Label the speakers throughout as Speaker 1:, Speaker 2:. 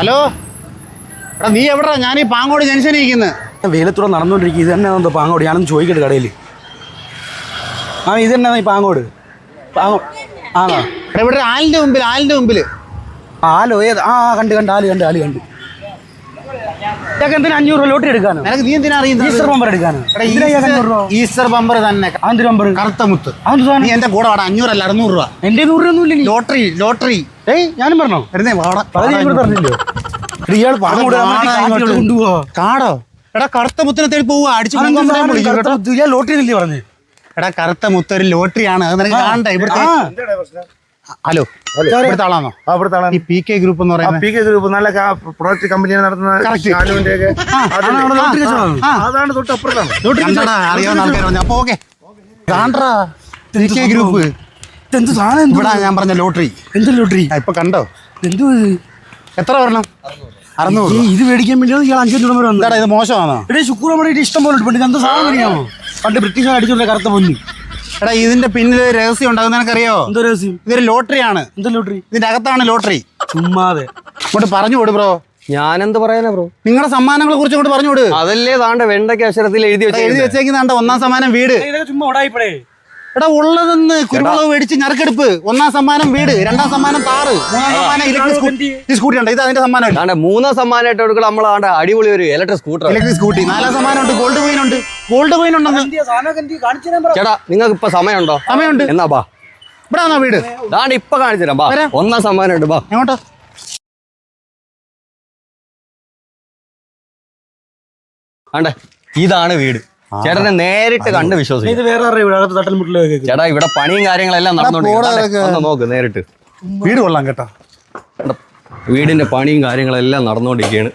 Speaker 1: Hello എടാ നീ എവിടാ? ഞാൻ ഈ പാങ്ങോട് ജംഗ്ഷനിൽ ഇരിക്കുന്നത്.
Speaker 2: വെയിലത്തൂടെ നടന്നുകൊണ്ടിരിക്കുക. ഇത് തന്നെ എന്തോ പാങ്ങോട്? ഞാനൊന്ന് ചോദിക്കട്ടെ കടയിൽ. ഇത് തന്നെ ഈ പാങ്ങോട് ആണോ?
Speaker 1: എടാ ഇവിടെ ആലിൻ്റെ മുമ്പിൽ
Speaker 2: ആലോ ഏത്? കണ്ട് ആല് കണ്ട്. ഇതൊക്കെ എന്തിനാ 500 രൂപ ലോട്ടറി എടുക്കാനോ?
Speaker 1: നിനക്ക് നീ എന്തിനാ അറിയുന്നത്?
Speaker 2: ഈസ്റ്റർ ബമ്പർ എടുക്കാനോ?
Speaker 1: ഈസ്റ്റർ ബമ്പർ തന്നെ.
Speaker 2: അതിന്റെ ബമ്പർ
Speaker 1: കറുത്ത മുത്ത്. നീ എന്റെ കൂടെ വാടാ. 500 അല്ല 600 രൂപ.
Speaker 2: എന്റെ 100 രൂപ ഒന്നും ഇല്ല.
Speaker 1: ലോട്ടറി.
Speaker 2: ഞാനും പറഞ്ഞോ?
Speaker 1: വരുന്നേ വാടാ.
Speaker 2: പറഞ്ഞില്ലോ ഇയാൾ കൊണ്ടുപോവാ.
Speaker 1: കാടോ? എടാ കറുത്ത മുത്തിനെ തേടി പോവാ. അടിച്ചു
Speaker 2: ലോട്ടറി ഇല്ലേ പറഞ്ഞു?
Speaker 1: എടാ കറുത്ത മുത്ത് ഒരു ലോട്ടറിയാണ്. അത് നിനക്ക് കാണണ്ടേ? ഇവിടുത്തെ ഹലോ ഇവിടുത്തെ ആളാണോ? ഈ PK ഗ്രൂപ്പ് എന്ന് പറയുന്നത്
Speaker 3: PK ഗ്രൂപ്പ് നല്ല പ്രൊഡക്റ്റ് കമ്പനിയാണ് നടത്തുന്നത്. അതാണ് തൊട്ടപ്പുറത്താണ്.
Speaker 1: അറിയാവുന്ന ആൾക്കാർ പറഞ്ഞു. അപ്പൊ ഓക്കെ കാണണ്ടാ PK ഗ്രൂപ്പ്.
Speaker 2: എന്ത് സാധനം?
Speaker 1: ഇവിടെ ഞാൻ പറഞ്ഞ ലോട്ടറി.
Speaker 2: എന്ത് ലോട്ടറി?
Speaker 1: ഇപ്പൊ കണ്ടോ?
Speaker 2: എന്തോ
Speaker 1: എത്ര വരണം? 600.
Speaker 2: ഇത് മേടിക്കാൻ വേണ്ടി ഇയാൾ 500 രൂപ വന്നു.
Speaker 1: ഇത് മോശമാണോ?
Speaker 2: ഇവിടെ ശുക്രവായിട്ട് ഇഷ്ടം പോലെ ഉണ്ട്. എന്താ സാധനം അറിയാമോ? പണ്ട് ബ്രിട്ടീഷുകാർ അടിച്ചുള്ള കറുത്ത പൊന്നു.
Speaker 1: എടാ ഇതിന്റെ പിന്നിൽ രഹസ്യം ഉണ്ടാകുന്ന നിനക്കറിയോ?
Speaker 2: എന്തോ രഹസ്യം?
Speaker 1: ഇതൊരു ലോട്ടറിയാണ്.
Speaker 2: എന്താ ലോട്ടറി?
Speaker 1: ഇതിന്റെ അകത്താണ് ലോട്ടറി.
Speaker 2: ചുമ്മാതെ
Speaker 1: ഇങ്ങോട്ട് പറഞ്ഞു വിട് ബ്രോ.
Speaker 4: ഞാനെന്ത് പറയാനാ ബ്രോ?
Speaker 1: നിങ്ങളുടെ സമ്മാനങ്ങളെ കുറിച്ച് ഇങ്ങോട്ട് പറഞ്ഞു വിട്.
Speaker 4: അതല്ലേ താണ്ട വെണ്ടയ്ക്ക് അക്ഷരത്തിൽ എഴുതി
Speaker 1: വെച്ചേക്കുന്നുണ്ട്. 1ാം സമ്മാനം വീട്.
Speaker 2: ചുമ്മാ ഉടായിപ്പടേ.
Speaker 1: എടാ ഉള്ളതെന്ന് കുരുമുളക് മേടിച്ച് ഞറക്കെടുപ്പ്. 1ാം സമ്മാനം വീട്, 2ാം സമ്മാനം താറ്, 3ാം സമ്മാനം ഇലക്ട്രിക് സ്കൂട്ടി ഉണ്ട്. ഇത് അതിന്റെ സമ്മാനം.
Speaker 4: 3ാം സമ്മാനമായിട്ട് എടുക്കുക നമ്മളാണ്ട് അടിപൊളി ഒരു ഇലക്ട്രിക്
Speaker 1: സ്കൂട്ടി. 4ാം സമ്മാനം ഉണ്ട്. ഗോൾഡ് കോയിൻ ഉണ്ട്. ഉണ്ടെന്ന്
Speaker 4: ചേട്ടാ നിങ്ങൾക്ക് ഇപ്പൊ സമയമുണ്ടോ?
Speaker 1: സമയമുണ്ട്.
Speaker 4: എന്നാ ബാ
Speaker 1: ഇവിടെ ആണോ വീട്?
Speaker 4: ദാണ്ട് ഇപ്പൊ കാണിച്ചു തരാം. ബാ 1ാം സമ്മാനം ഉണ്ട്. ബാ
Speaker 1: എങ്ങോട്ടാ?
Speaker 4: ആണ്ടേ ഇതാണ് വീട്. ചേട്ടനെ നേരിട്ട് കണ്ട് വിശ്വസിക്കും.
Speaker 2: ഇത് വേറെ
Speaker 4: ചേട്ടാ ഇവിടെ പണിയും കാര്യങ്ങളെല്ലാം നടന്നുകൊണ്ടിരിക്കും. നോക്ക് നേരിട്ട്.
Speaker 1: വീട് കൊള്ളാം കേട്ടോ.
Speaker 4: വീടിന്റെ പണിയും കാര്യങ്ങളെല്ലാം നടന്നുകൊണ്ടിരിക്കുകയാണ്.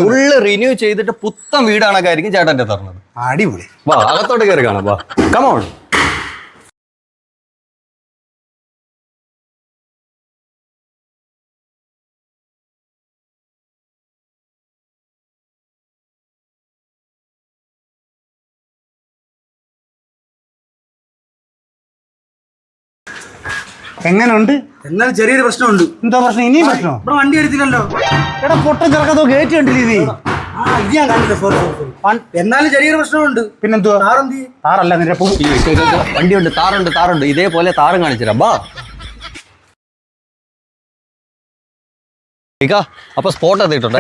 Speaker 1: ഫുള്ള്
Speaker 4: റിന്യൂ ചെയ്തിട്ട് പുത്തൻ വീടാണൊക്കെയായിരിക്കും ചേട്ടന്റെ തരുന്നത്.
Speaker 1: അടിപൊളി.
Speaker 4: വാ അകത്തോട്ട് കയറി കാണാം. വാ കമോൺ.
Speaker 1: എങ്ങനെയുണ്ട്?
Speaker 2: എന്നാലും ചെറിയൊരു പ്രശ്നമുണ്ട്.
Speaker 1: എന്താ പ്രശ്നം? ഇനിയും പ്രശ്നമോ?
Speaker 2: ഇവിടെ വണ്ടി എടുത്തില്ലല്ലോ.
Speaker 1: എടാ പൊട്ട ചെറുക്കത്തോ ഗേറ്റ് കണ്ടില്ലേ?
Speaker 2: ഇത് ഞാൻ കണ്ടില്ല. സോറി. എന്നാലും ചെറിയൊരു പ്രശ്നമുണ്ട്.
Speaker 1: പിന്നെന്തുവാ? താറല്ല നിന്റെ
Speaker 4: വണ്ടിയുണ്ട്. താറുണ്ട്. ഇതേപോലെ താറും കാണിച്ചുതരാം. ബാ അപ്പൊ സ്പോട്ട് എത്തിയിട്ടുണ്ട്.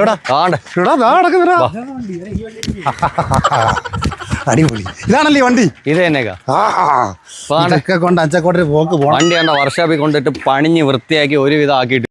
Speaker 1: അടിപൊളി. ഇതാണല്ലേ വണ്ടി?
Speaker 4: ഇത് തന്നെയൊക്കെ
Speaker 1: കൊണ്ട് അച്ചക്കോട്ടെ പോക്ക് പോകണം.
Speaker 4: വണ്ടി കണ്ട വർക്ക്ഷോപ്പിൽ കൊണ്ടിട്ട് പണിഞ്ഞ് വൃത്തിയാക്കി ഒരുവിധം ആക്കിയിട്ട്